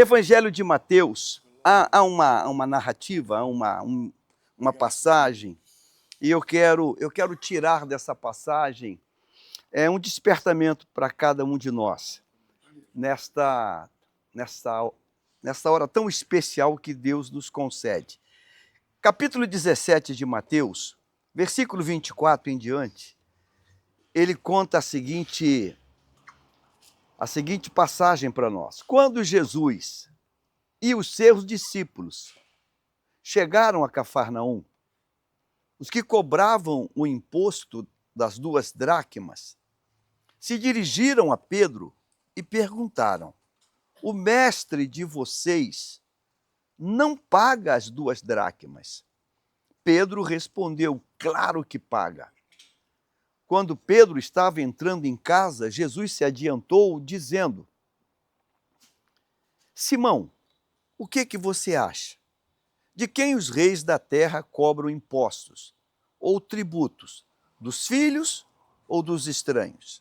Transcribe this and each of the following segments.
Evangelho de Mateus, há uma narrativa, há uma passagem, e eu quero tirar dessa passagem um despertamento para cada um de nós, nesta hora tão especial que Deus nos concede. Capítulo 17 de Mateus, versículo 24 em diante, ele conta a seguinte passagem para nós. Quando Jesus e os seus discípulos chegaram a Cafarnaum, os que cobravam o imposto das 2 dracmas se dirigiram a Pedro e perguntaram: o mestre de vocês não paga as 2 dracmas? Pedro respondeu: claro que paga. Quando Pedro estava entrando em casa, Jesus se adiantou, dizendo: Simão, o que você acha? De quem os reis da terra cobram impostos ou tributos? Dos filhos ou dos estranhos?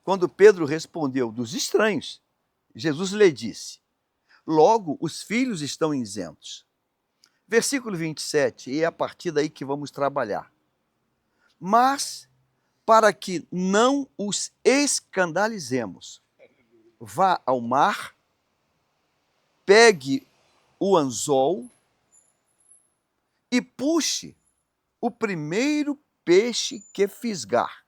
Quando Pedro respondeu: dos estranhos, Jesus lhe disse: logo os filhos estão isentos. Versículo 27, e é a partir daí que vamos trabalhar. Mas, para que não os escandalizemos, vá ao mar, pegue o anzol e puxe o primeiro peixe que fisgar.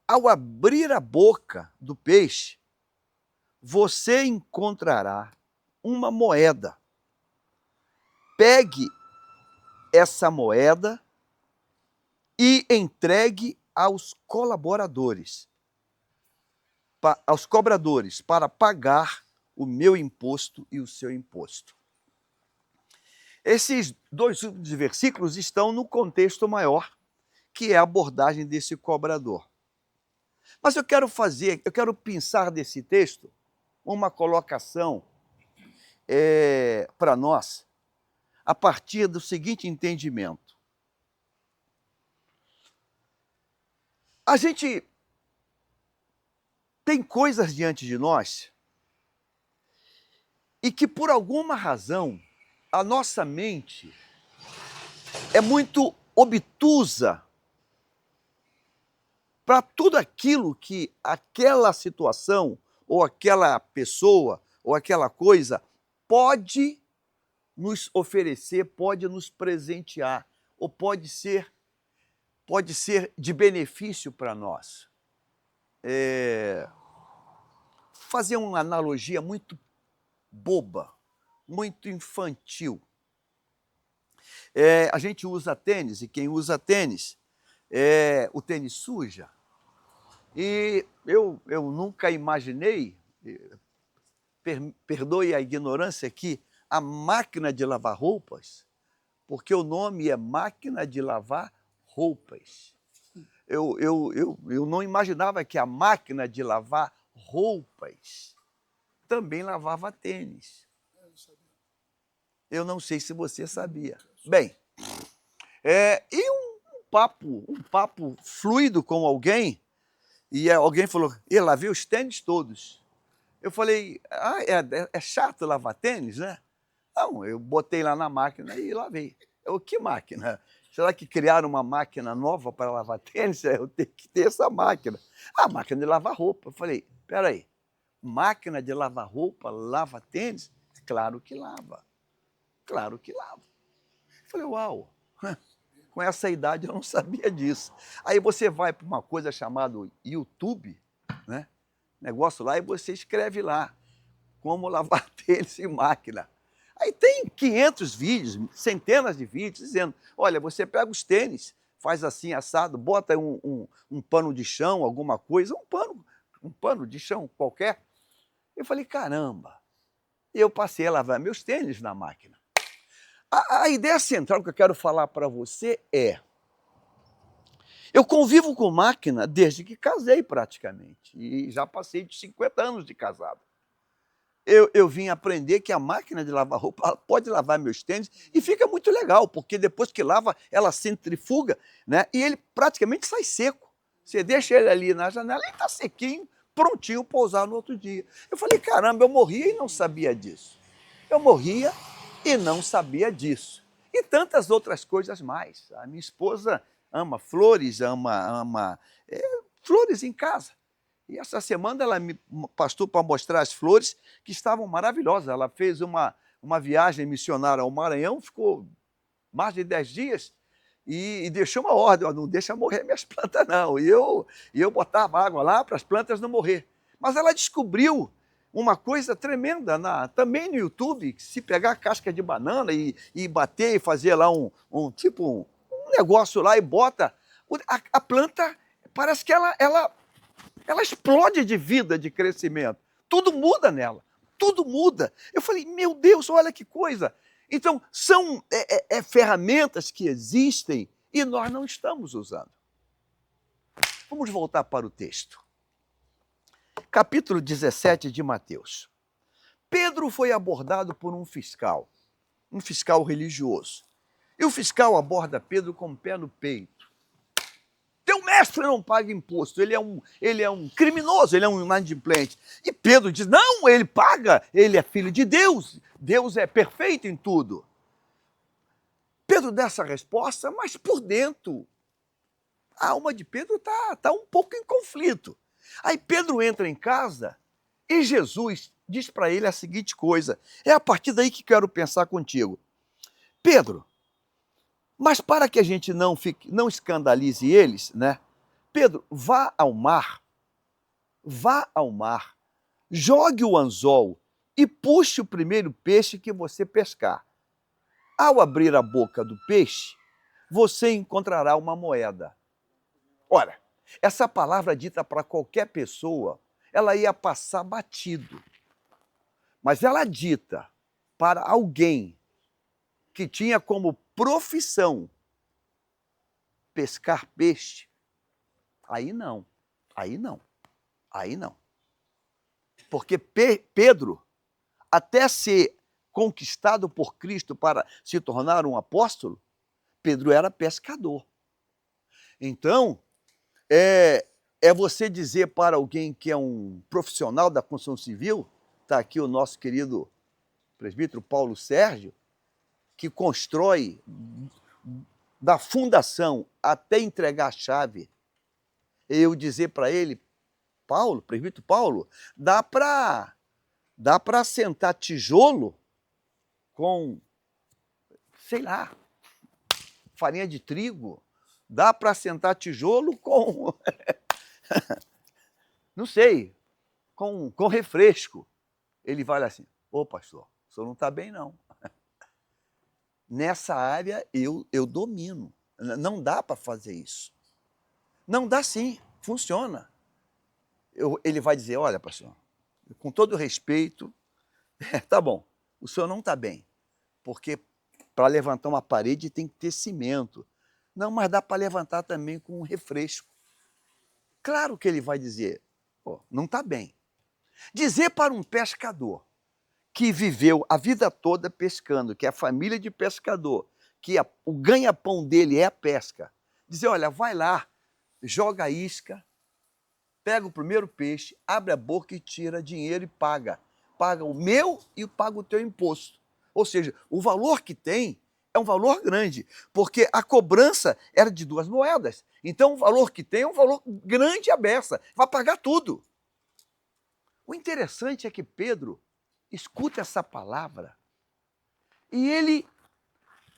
Ao abrir a boca do peixe, você encontrará uma moeda. Pegue essa moeda e entregue aos cobradores para pagar o meu imposto e o seu imposto. Esses 2 versículos estão no contexto maior, que é a abordagem desse cobrador. Mas eu quero pensar desse texto uma colocação para nós, a partir do seguinte entendimento. A gente tem coisas diante de nós e que, por alguma razão, a nossa mente é muito obtusa para tudo aquilo que aquela situação, ou aquela pessoa, ou aquela coisa pode nos oferecer, pode nos presentear, ou pode ser de benefício para nós. Fazer uma analogia muito boba, muito infantil. A gente usa tênis, e quem usa tênis, o tênis suja. E eu nunca imaginei, perdoe a ignorância aqui, a máquina de lavar roupas, porque o nome é máquina de lavar roupas. Eu não imaginava que a máquina de lavar roupas também lavava tênis. Eu não sei se você sabia. Bem, e um papo fluido com alguém, e alguém falou: eu lavei os tênis todos. Eu falei: é chato lavar tênis, né? Não, eu botei lá na máquina e lavei. Que máquina? Será que criaram uma máquina nova para lavar tênis? Eu tenho que ter essa máquina. A máquina de lavar roupa. Eu falei: peraí, máquina de lavar roupa lava tênis? Claro que lava. Claro que lava. Eu falei: uau, com essa idade eu não sabia disso. Aí você vai para uma coisa chamada YouTube, né? Negócio lá, e você escreve lá como lavar tênis em máquina. Aí tem 500 vídeos, centenas de vídeos, dizendo: olha, você pega os tênis, faz assim, assado, bota um pano de chão, alguma coisa, um pano de chão qualquer. Eu falei: caramba. E eu passei a lavar meus tênis na máquina. A ideia central que eu quero falar para você é: eu convivo com máquina desde que casei praticamente, e já passei de 50 anos de casado. Eu vim aprender que a máquina de lavar roupa pode lavar meus tênis e fica muito legal, porque depois que lava, ela centrifuga, né? E ele praticamente sai seco. Você deixa ele ali na janela e está sequinho, prontinho para usar no outro dia. Eu falei, caramba, eu morria e não sabia disso. Eu morria e não sabia disso. E tantas outras coisas mais. A minha esposa ama flores, ama flores em casa. E essa semana ela me pastou para mostrar as flores que estavam maravilhosas. Ela fez uma viagem missionária ao Maranhão, ficou mais de 10 dias e deixou uma ordem, ó, não deixa morrer minhas plantas não. E eu botava água lá para as plantas não morrer. Mas ela descobriu uma coisa tremenda também no YouTube, que se pegar a casca de banana e bater e fazer lá um negócio lá e bota, a planta parece que ela explode de vida, de crescimento. Tudo muda nela, tudo muda. Eu falei, meu Deus, olha que coisa. Então, são ferramentas que existem e nós não estamos usando. Vamos voltar para o texto. Capítulo 17 de Mateus. Pedro foi abordado por um fiscal religioso. E o fiscal aborda Pedro com o pé no peito. Teu mestre não paga imposto, ele é um criminoso, ele é um inadimplente. E Pedro diz, não, ele paga, ele é filho de Deus, Deus é perfeito em tudo. Pedro dá essa resposta, mas por dentro, a alma de Pedro está um pouco em conflito. Aí Pedro entra em casa e Jesus diz para ele a seguinte coisa, é a partir daí que quero pensar contigo. Pedro, mas para que a gente não escandalize eles, né? Pedro, vá ao mar, jogue o anzol e puxe o primeiro peixe que você pescar. Ao abrir a boca do peixe, você encontrará uma moeda. Ora, essa palavra dita para qualquer pessoa, ela ia passar batido. Mas ela dita para alguém que tinha como profissão pescar peixe, aí não. Porque Pedro, até ser conquistado por Cristo para se tornar um apóstolo, Pedro era pescador. Então, é você dizer para alguém que é um profissional da construção civil, está aqui o nosso querido presbítero Paulo Sérgio, que constrói da fundação até entregar a chave, eu dizer para ele, Paulo, presbítero Paulo, dá para assentar tijolo com, sei lá, farinha de trigo, dá para assentar tijolo com, não sei, com refresco. Ele vai assim, ô pastor, o senhor não está bem não. Nessa área eu domino, não dá para fazer isso. Não dá sim, funciona. Ele vai dizer, olha pastor, com todo respeito, tá bom, o senhor não está bem, porque para levantar uma parede tem que ter cimento. Não, mas dá para levantar também com um refresco. Claro que ele vai dizer, não está bem. Dizer para um pescador que viveu a vida toda pescando, que é a família de pescador, que o ganha-pão dele é a pesca, dizer, olha, vai lá, joga a isca, pega o primeiro peixe, abre a boca e tira dinheiro e paga. Paga o meu e paga o teu imposto. Ou seja, o valor que tem é um valor grande, porque a cobrança era de 2 moedas. Então, o valor que tem é um valor grande à beça, vai pagar tudo. O interessante é que Pedro escuta essa palavra e ele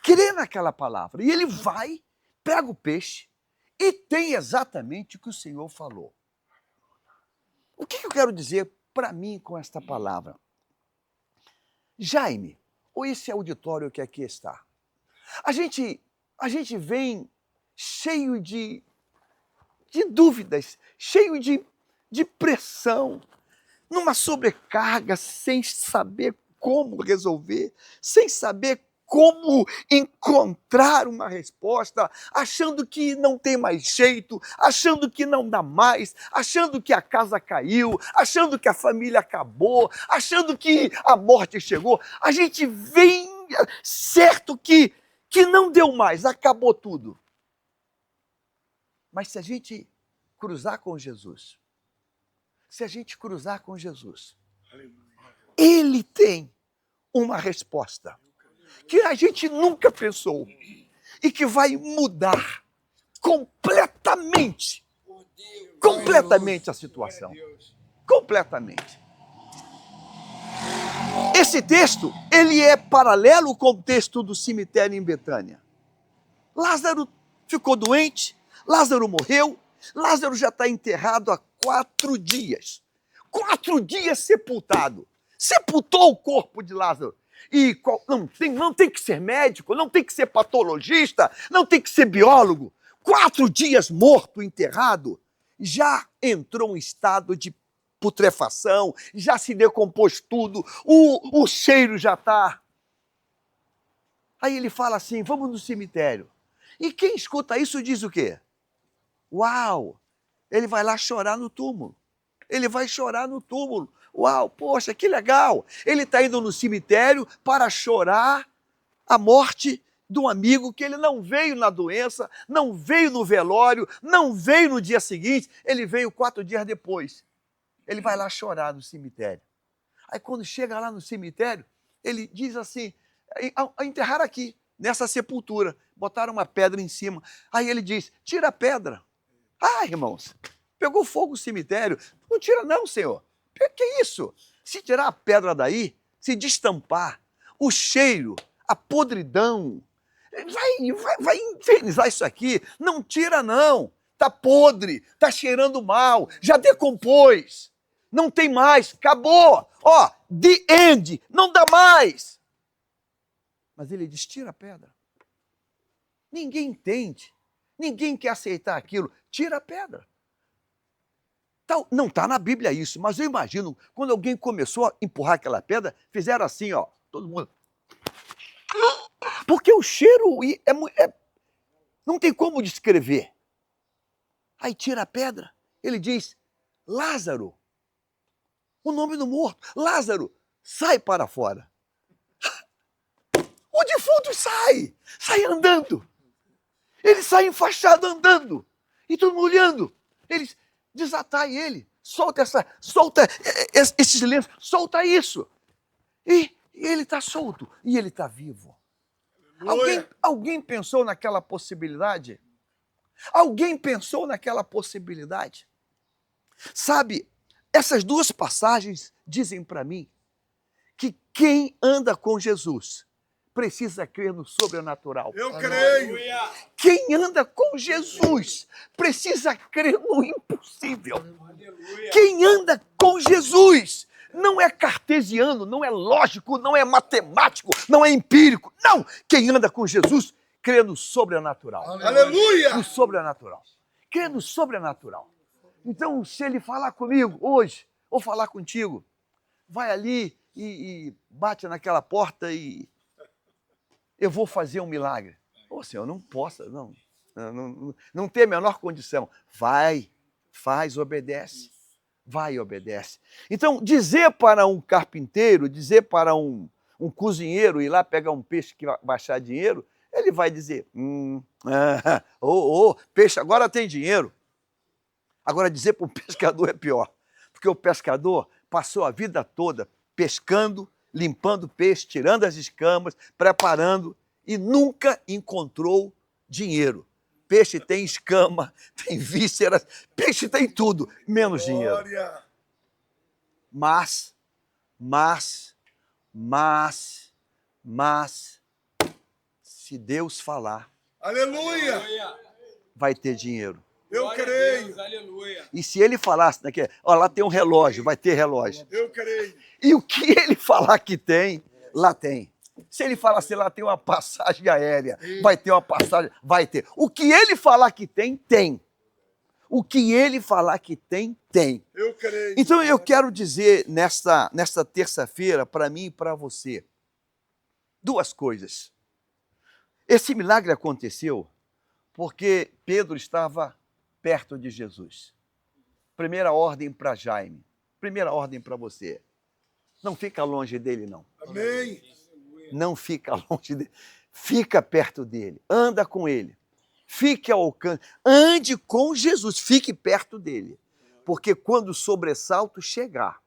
crê naquela palavra. E ele vai, pega o peixe e tem exatamente o que o Senhor falou. O que eu quero dizer para mim com esta palavra? Jaime, ou esse auditório que aqui está, a gente vem cheio de dúvidas, cheio de pressão, numa sobrecarga, sem saber como resolver, sem saber como encontrar uma resposta, achando que não tem mais jeito, achando que não dá mais, achando que a casa caiu, achando que a família acabou, achando que a morte chegou. A gente vem certo que não deu mais, acabou tudo. Mas se a gente cruzar com Jesus, se a gente cruzar com Jesus, ele tem uma resposta que a gente nunca pensou e que vai mudar completamente a situação. Completamente. Esse texto, ele é paralelo com o texto do cemitério em Betânia. Lázaro ficou doente, Lázaro morreu, Lázaro já está enterrado há 4 dias. 4 dias sepultado. Sepultou o corpo de Lázaro. E não tem que ser médico, não tem que ser patologista, não tem que ser biólogo. 4 dias morto, enterrado, já entrou em estado de putrefação, já se decompôs tudo, o cheiro já está. Aí ele fala assim, vamos no cemitério. E quem escuta isso diz o quê? Uau! Ele vai lá chorar no túmulo. Ele vai chorar no túmulo. Uau, poxa, que legal! Ele está indo no cemitério para chorar a morte de um amigo que ele não veio na doença, não veio no velório, não veio no dia seguinte, ele veio 4 dias depois. Ele vai lá chorar no cemitério. Aí quando chega lá no cemitério, ele diz assim, enterrar aqui, nessa sepultura, botaram uma pedra em cima. Aí ele diz, tira a pedra. Ah, irmãos, pegou fogo o cemitério. Não tira não, Senhor. Que isso? Se tirar a pedra daí, se destampar, o cheiro, a podridão, vai infernizar isso aqui. Não tira não. Está podre, está cheirando mal, já decompôs. Não tem mais, acabou. Ó, the end, não dá mais. Mas ele diz, tira a pedra. Ninguém entende. Ninguém quer aceitar aquilo. Tira a pedra. Não está na Bíblia isso, mas eu imagino, quando alguém começou a empurrar aquela pedra, fizeram assim, ó, todo mundo. Porque o cheiro não tem como descrever. Aí tira a pedra, ele diz, Lázaro, o nome do morto, Lázaro, sai para fora. O defunto sai andando. Ele sai enfaixado andando. E todo mundo olhando. Eles desatai ele, solta esses lenços, solta isso. E ele está solto, e ele está vivo. Alguém pensou naquela possibilidade? Alguém pensou naquela possibilidade? Sabe, essas 2 passagens dizem para mim que quem anda com Jesus precisa crer no sobrenatural. Eu creio. Quem anda com Jesus precisa crer no impossível. Quem anda com Jesus não é cartesiano, não é lógico, não é matemático, não é empírico. Não! Quem anda com Jesus crê no sobrenatural. Aleluia! No sobrenatural. Crê no sobrenatural. Então, se ele falar comigo hoje, ou falar contigo, vai ali e bate naquela porta e eu vou fazer um milagre. Ô, Senhor, não posso, não tem a menor condição. Vai, faz, obedece. Vai e obedece. Então, dizer para um carpinteiro, dizer para um cozinheiro ir lá pegar um peixe que vai achar dinheiro, ele vai dizer, peixe agora tem dinheiro. Agora, dizer para o pescador é pior, porque o pescador passou a vida toda pescando, limpando peixe, tirando as escamas, preparando e nunca encontrou dinheiro. Peixe tem escama, tem vísceras, peixe tem tudo, menos dinheiro. Mas, se Deus falar, aleluia, vai ter dinheiro. Eu creio. E se ele falasse, ó, lá tem um relógio, vai ter relógio. Eu creio. E o que ele falar que tem, lá tem. Se ele falar assim, lá tem uma passagem aérea, vai ter uma passagem, vai ter. O que ele falar que tem, tem. O que ele falar que tem, tem. Eu creio. Então eu quero dizer nesta terça-feira, para mim e para você, 2 coisas. Esse milagre aconteceu porque Pedro estava perto de Jesus. Primeira ordem para Jaime. Primeira ordem para você. Não fica longe dele, não. Amém. Não fica longe dele. Fica perto dele. Anda com ele. Fique ao alcance. Ande com Jesus. Fique perto dele. Porque quando o sobressalto chegar,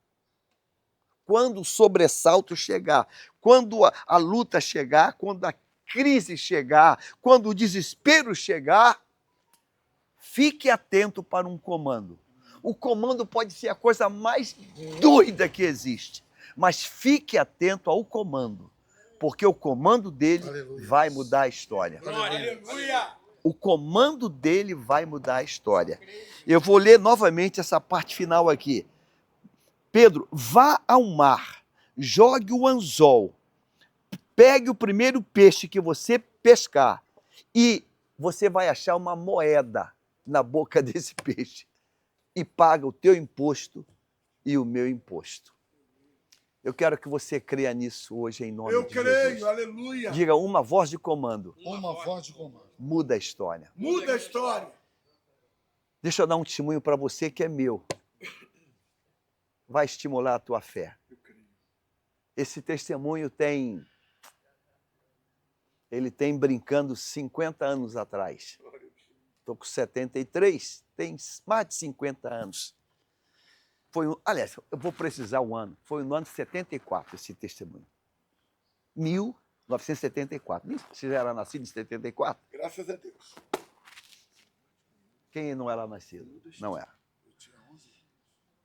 quando a luta chegar, quando a crise chegar, quando o desespero chegar, fique atento para um comando. O comando pode ser a coisa mais doida que existe, mas fique atento ao comando, porque o comando dele Aleluia. vai mudar a história. Aleluia. O comando dele vai mudar a história. Eu vou ler novamente essa parte final aqui. Pedro, vá ao mar, jogue o anzol, pegue o primeiro peixe que você pescar e você vai achar uma moeda na boca desse peixe e paga o teu imposto e o meu imposto. Eu quero que você creia nisso hoje em nome de Jesus. Eu creio, aleluia. Diga uma voz de comando. Uma voz de comando. Muda a história. Muda a história. Deixa eu dar um testemunho para você que é meu. Vai estimular a tua fé. Esse testemunho ele tem brincando 50 anos atrás. Estou com 73, tem mais de 50 anos. Aliás, eu vou precisar o ano. Foi no ano de 74 esse testemunho. 1974. Você já era nascido em 74? Graças a Deus. Quem não era nascido? Não era.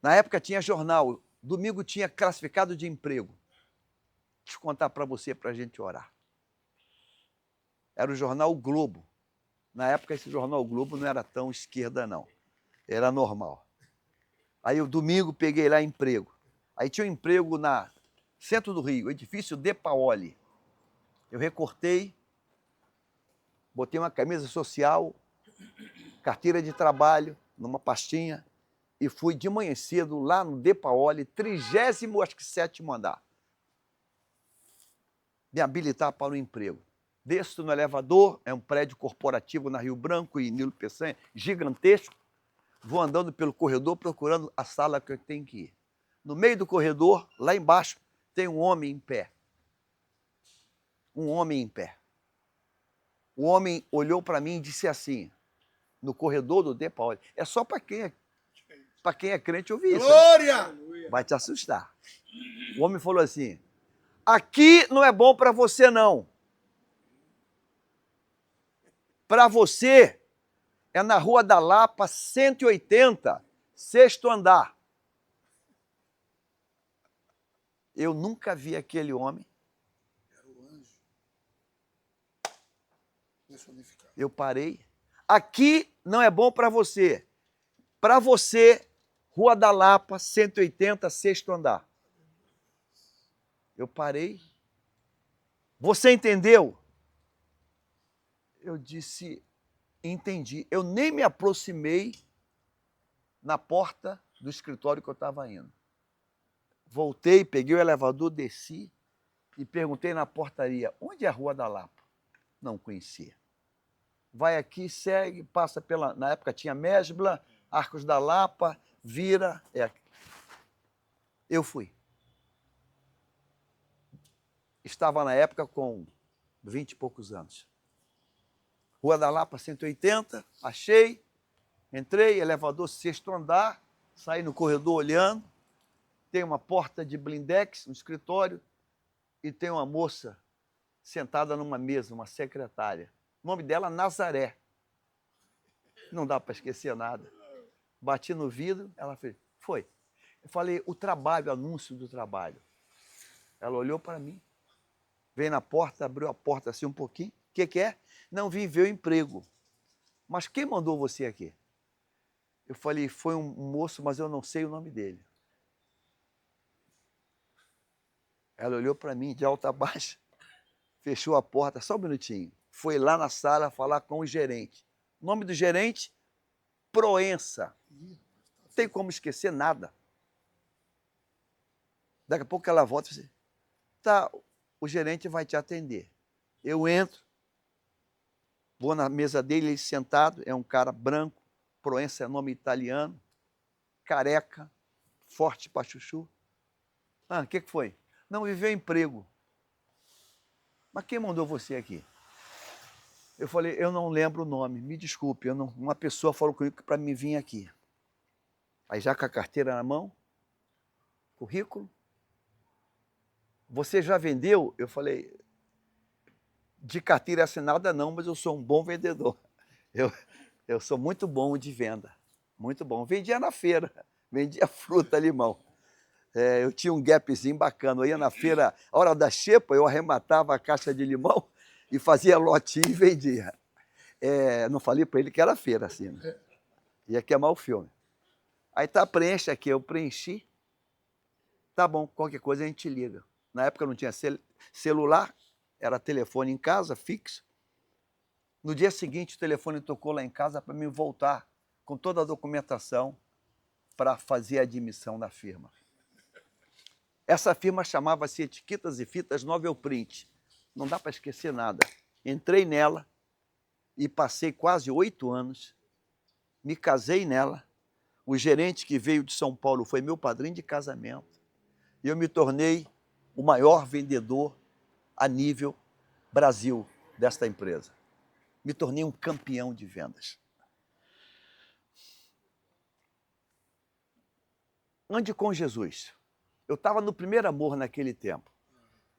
Na época tinha jornal. Domingo tinha classificado de emprego. Deixa eu contar para você, para a gente orar. Era o jornal o Globo. Na época, esse jornal o Globo não era tão esquerda, não. Era normal. Aí, o domingo, peguei lá emprego. Aí tinha um emprego na centro do Rio, edifício De Paoli. Eu recortei, botei uma camisa social, carteira de trabalho, numa pastinha, e fui de manhã cedo lá no De Paoli, 37º andar. Me habilitar para o emprego. Desço no elevador, é um prédio corporativo na Rio Branco e Nilo Peçanha, gigantesco. Vou andando pelo corredor procurando a sala que eu tenho que ir. No meio do corredor, lá embaixo, tem um homem em pé. Um homem em pé. O homem olhou para mim e disse assim, no corredor do De Paoli, é só para quem é crente ouvir isso. Glória! Vai te assustar. O homem falou assim, aqui não é bom para você não. Para você é na Rua da Lapa, 180, 6º andar. Eu nunca vi aquele homem. Era o anjo. Personificado. Eu parei. Aqui não é bom para você. Para você, Rua da Lapa, 180, 6º andar. Eu parei. Você entendeu? Eu disse, entendi. Eu nem me aproximei na porta do escritório que eu estava indo. Voltei, peguei o elevador, desci e perguntei na portaria, onde é a Rua da Lapa? Não conhecia. Vai aqui, segue, passa pela... Na época tinha Mesbla, Arcos da Lapa, vira... Eu fui. Estava na época com 20 e poucos anos. Rua da Lapa, 180, achei, entrei, elevador 6º andar, saí no corredor olhando, tem uma porta de blindex no escritório e tem uma moça sentada numa mesa, uma secretária. O nome dela, Nazaré. Não dá para esquecer nada. Bati no vidro, ela fez, foi. Eu falei, o trabalho, anúncio do trabalho. Ela olhou para mim, veio na porta, abriu a porta assim um pouquinho. O que é? Não, vim ver o emprego. Mas quem mandou você aqui? Eu falei, foi um moço, mas eu não sei o nome dele. Ela olhou para mim de alta a baixa, fechou a porta, só um minutinho. Foi lá na sala falar com o gerente. O nome do gerente? Proença. Não tem como esquecer nada. Daqui a pouco ela volta e diz, tá, o gerente vai te atender. Eu entro, vou na mesa dele, ele sentado, é um cara branco, Proença é nome italiano, careca, forte pra chuchu. O que foi? Não, viveu emprego. Mas quem mandou você aqui? Eu falei, eu não lembro o nome, me desculpe, uma pessoa falou comigo para mim vir aqui. Aí já com a carteira na mão, currículo. Você já vendeu? Eu falei, de carteira assinada não, mas eu sou um bom vendedor. Eu sou muito bom de venda, muito bom. Vendia na feira, vendia fruta, limão. Eu tinha um gapzinho bacana, eu ia na feira, a hora da xepa, eu arrematava a caixa de limão e fazia lotinho e vendia. Não falei para ele que era feira, assim, né? Ia queimar o filme. Aí tá, preenche aqui, eu preenchi. Tá bom, qualquer coisa a gente liga. Na época não tinha celular, era telefone em casa, fixo. No dia seguinte, o telefone tocou lá em casa para mim voltar com toda a documentação para fazer a admissão na firma. Essa firma chamava-se Etiquetas e Fitas Novel Print. Não dá para esquecer nada. Entrei nela e passei quase 8 anos. Me casei nela. O gerente que veio de São Paulo foi meu padrinho de casamento. E eu me tornei o maior vendedor a nível Brasil desta empresa. Me tornei um campeão de vendas. Ande com Jesus. Eu estava no primeiro amor naquele tempo.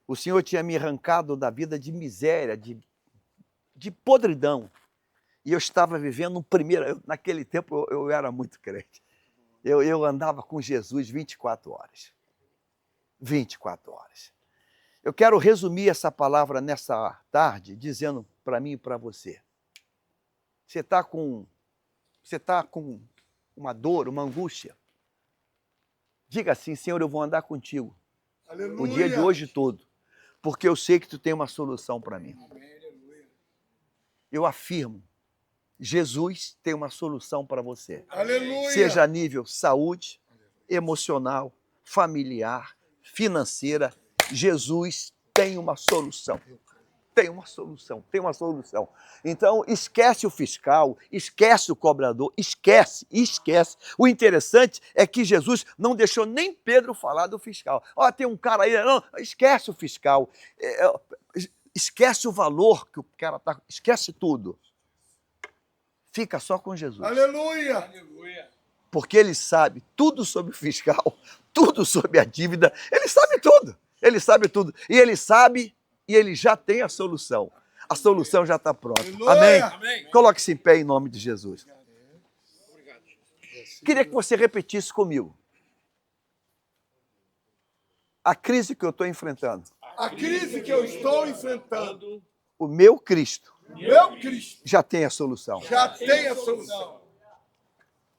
O Senhor tinha me arrancado da vida de miséria, de podridão. E eu estava vivendo um primeiro... naquele tempo eu era muito crente. Eu andava com Jesus 24 horas. 24 horas. Eu quero resumir essa palavra nessa tarde, dizendo para mim e para você. Você está com uma dor, uma angústia. Diga assim, Senhor, eu vou andar contigo. Aleluia. O dia de hoje todo. Porque eu sei que tu tem uma solução para mim. Eu afirmo, Jesus tem uma solução para você. Aleluia. Seja a nível saúde, emocional, familiar, financeira, Jesus tem uma solução. Tem uma solução, tem uma solução. Então, esquece o fiscal, esquece o cobrador, esquece. O interessante é que Jesus não deixou nem Pedro falar do fiscal. Ó, tem um cara aí, não, esquece o fiscal, esquece o valor que o cara está, esquece tudo. Fica só com Jesus. Aleluia. Porque ele sabe tudo sobre o fiscal, tudo sobre a dívida, ele sabe tudo. Ele sabe tudo. E ele sabe, e ele já tem a solução. A solução já está pronta. Amém? Amém. Coloque-se em pé em nome de Jesus. Queria que você repetisse comigo. A crise que eu estou enfrentando. A crise que eu estou enfrentando, O meu Cristo meu Cristo já tem a solução. já tem a solução.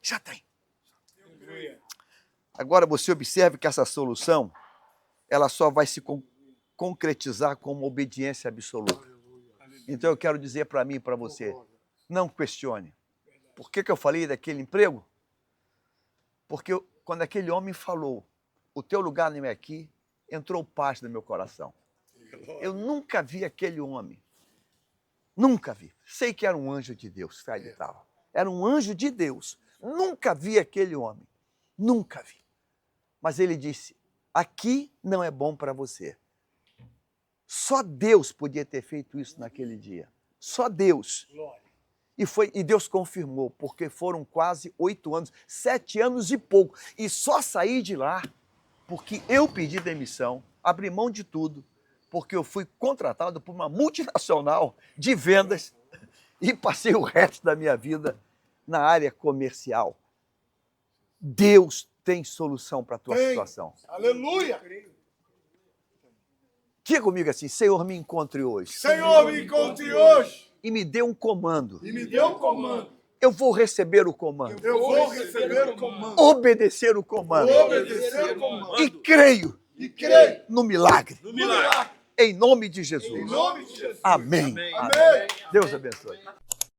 Já tem. Agora você observe que essa solução, ela só vai se concretizar com uma obediência absoluta. Então eu quero dizer para mim e para você, não questione. Por que eu falei daquele emprego? Porque quando aquele homem falou, o teu lugar não é aqui, entrou paz no meu coração. Eu nunca vi aquele homem. Nunca vi. Sei que era um anjo de Deus que ele estava. Era um anjo de Deus. Nunca vi aquele homem. Nunca vi. Mas ele disse, aqui não é bom para você. Só Deus podia ter feito isso naquele dia. Só Deus. E Deus confirmou, porque foram quase 8 anos, 7 anos e pouco. E só saí de lá porque eu pedi demissão, abri mão de tudo, porque eu fui contratado por uma multinacional de vendas e passei o resto da minha vida na área comercial. Deus tem solução para a tua situação. Aleluia. Diga comigo assim, Senhor, me encontre hoje. Senhor, me encontre hoje. E me dê um comando. E me dê um comando. Eu vou receber o comando. Eu vou receber o comando. Obedecer o comando. Obedecer o comando. E creio E creio no milagre. no milagre. Em nome de Em Jesus. nome de Jesus. Amém. Amém. Deus abençoe.